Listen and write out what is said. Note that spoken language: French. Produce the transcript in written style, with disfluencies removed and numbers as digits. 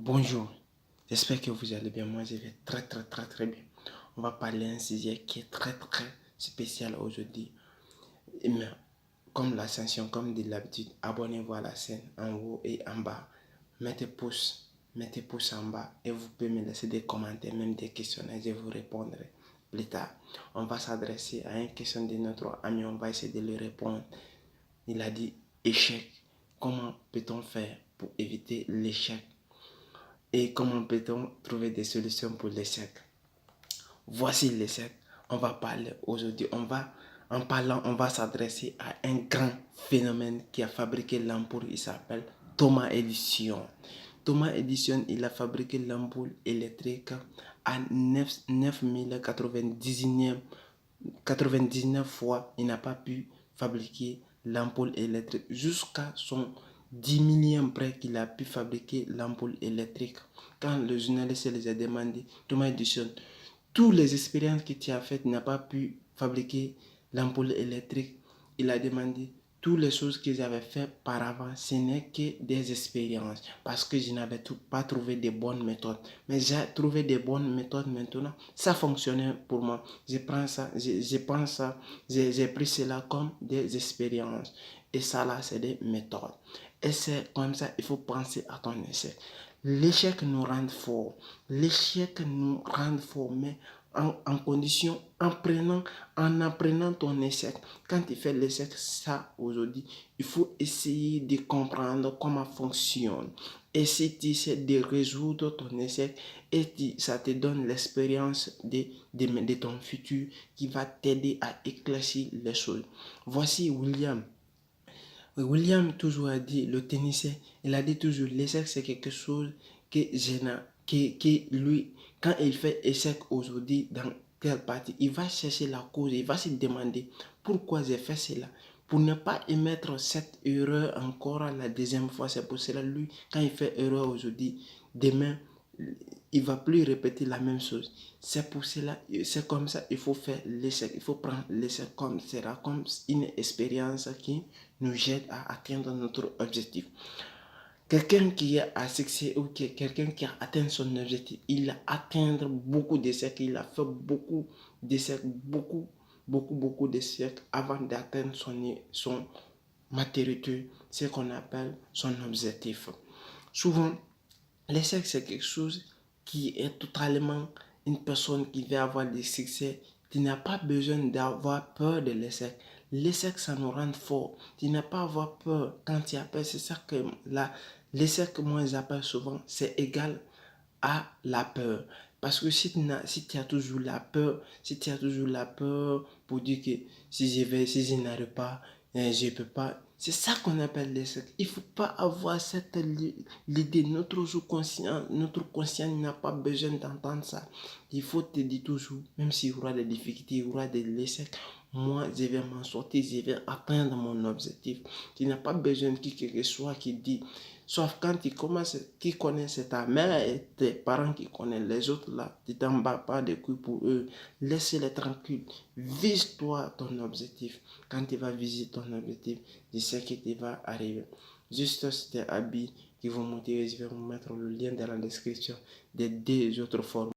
Bonjour, j'espère que vous allez bien. Moi, je vais très bien. On va parler d'un sujet qui est très spécial aujourd'hui. Mais comme l'ascension, comme de l'habitude, abonnez-vous à la chaîne en haut et en bas. Mettez pouce en bas et vous pouvez me laisser des commentaires, même des questions et je vous répondrai plus tard. On va s'adresser à une question de notre ami, on va essayer de lui répondre. Il a dit échec. Comment peut-on faire pour éviter l'échec? Et comment peut-on trouver des solutions pour l'échec? Voici l'échec. On va parler aujourd'hui. En parlant, on va s'adresser à un grand phénomène qui a fabriqué l'ampoule. Il s'appelle Thomas Edison. Thomas Edison, il a fabriqué l'ampoule électrique à 99 fois. Il n'a pas pu fabriquer l'ampoule électrique jusqu'à son 10 millième près qu'il a pu fabriquer l'ampoule électrique. Quand le journaliste les a demandé, Thomas Edison, toutes les expériences que tu as faites n'ont pas pu fabriquer l'ampoule électrique. Il a demandé, toutes les choses que j'avais faites par avant, ce n'est que des expériences parce que je n'avais pas trouvé de bonnes méthodes. Mais j'ai trouvé des bonnes méthodes maintenant. Ça fonctionnait pour moi. Je prends ça, je pense ça, j'ai pris cela comme des expériences. Et ça là, c'est des méthodes. Et c'est comme ça, il faut penser à ton échec. L'échec nous rend fort. L'échec nous rend fort, mais en condition, en apprenant ton échec. Quand tu fais l'échec, ça aujourd'hui, il faut essayer de comprendre comment fonctionne. Et si tu essaies de résoudre ton échec, ça te donne l'expérience de ton futur qui va t'aider à éclaircir les choses. Voici William. William toujours a dit, le tennisien, il a dit toujours, l'échec c'est quelque chose qui lui, quand il fait échec aujourd'hui dans quelle partie, il va chercher la cause, il va se demander pourquoi j'ai fait cela. Pour ne pas émettre cette erreur encore la deuxième fois, c'est pour cela, lui, quand il fait erreur aujourd'hui, demain, il va plus répéter la même chose. C'est pour cela, c'est comme ça, il faut faire l'échec. Il faut prendre l'échec comme une expérience qui nous aide à atteindre notre objectif. Quelqu'un qui a un succès ou quelqu'un qui a atteint son objectif, il a atteint beaucoup d'échecs, il a fait beaucoup d'échecs, beaucoup d'échecs avant d'atteindre son maturité, ce qu'on appelle son objectif. Souvent, l'échec, c'est quelque chose qui est totalement une personne qui veut avoir des succès. Tu n'as pas besoin d'avoir peur de l'échec. L'échec, ça nous rend fort. Tu n'as pas à avoir peur quand tu as peur. C'est ça que l'échec que moi j'appelle souvent, c'est égal à la peur. Parce que si tu as toujours la peur, si tu as toujours la peur pour dire que si je n'arrive pas, je ne peux pas. C'est ça qu'on appelle l'échec. Il ne faut pas avoir cette l'idée. Notre conscient n'a pas besoin d'entendre ça. Il faut te dire toujours, même s'il y aura des difficultés, il y aura des échecs, moi je vais m'en sortir, je vais atteindre mon objectif. Tu n'as pas besoin de qui que ce soit qui dit. Sauf quand qui connaissent, c'est ta mère et tes parents qui connaissent. Les autres là, tu t'en bats pas de couilles pour eux. Laisse-les tranquilles. Vise-toi ton objectif. Quand tu vas viser ton objectif, je sais que tu vas arriver. Juste c'était habits qui vont montrer, je vais vous mettre le lien dans la description des deux autres formes.